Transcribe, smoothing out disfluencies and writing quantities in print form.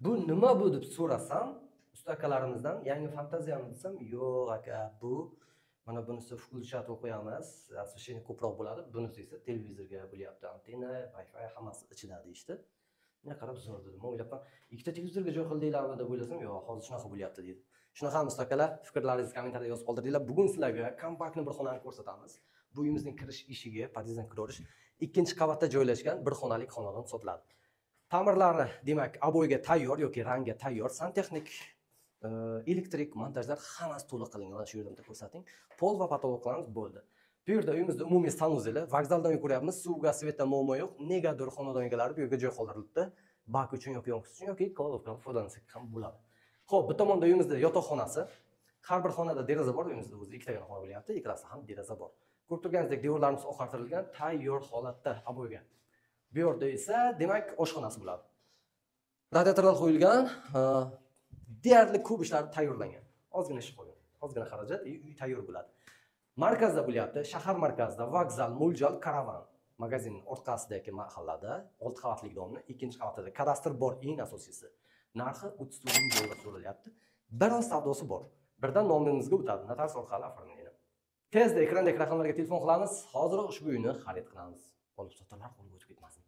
Bu nima bu deb so'rasam, usta akalarimizdan yangi fantaziyami desam, yo'q aka, bu mana bunisi full chat o'qiyamiz, освещение ko'proq bo'ladi, bunisi esa televizorga bo'lyapti, antenna, Wi-Fi hammasi ichida deyishdi. Men qarab zo'r dedim. Men o'ylabman, ikkita televizorga joy qildinglarmi deb o'ylasam, yo'q, hozir shunaqa bo'lyapti dedi. Shunaqa usta akalar, fikrlaringizni kommentariyada yozib qoldiringlar. Bugun sizlarga kompaktli bir xonani ko'rsatamiz. Bu uyimizning kirish eshigi, podyezddan kiraverish, ikkinchi qavatda joylashgan bir xonalik xonadon hisoblanadi. Ta'mirlari, demak, aboyga tayyor yoki rangga tayyor, santexnik, elektrik montajlar hammasi to'liq qilingan. Mana shu yerda bitta ko'rsating. Pol va potoloklarimiz bo'ldi. Bu yerda uyimizda umumiy sanuzeli, vokzaldan ko'ryapmiz, suvga, svetdan muammo yo'q. Negadir xonadon egalari bu yerga joy qoldirilibdi. Bak uchun yoki yo'q uchun yoki kolovkadan foydalansak ham bo'ladi. Xo'p, bu tomonda uyimizda yotoqxonasi. Har bir xonada deraza bor, uyimizda o'zi ikkitagina xona bo'lyapti, ikkalasida ham deraza bor. Ko'rib turganingizdek, devorlarimiz oqartirilgan, tayyor holatda aboyga. Bu yerda esa, demak, oshxonasi bo'ladi. Radiatorlar qo'yilgan, deyarli ko'p ishlar tayyorlangan. Ozgina ish qo'ygan, ozgina xarajat, uy tayyor bo'ladi. Markazda bo'lyapti, shahar markazida vokzal, mo'ljal, karavan. Magazin orqasidagi mahallada 6 qavatli domni, ikkinchi qavatida kadastr bor, eng asosiysi. Narxi 30 ming dollar so'ralyapti. Biroz savdosi bor. Birdan nomimizga o'tadi, notarius orqali oformlaydi. Tezda ekrandagi raqamlarga telefon qilamiz, hozir ushbu uyni xarid qilamiz. Olib sotalar qo'lga o'tib ketmasin.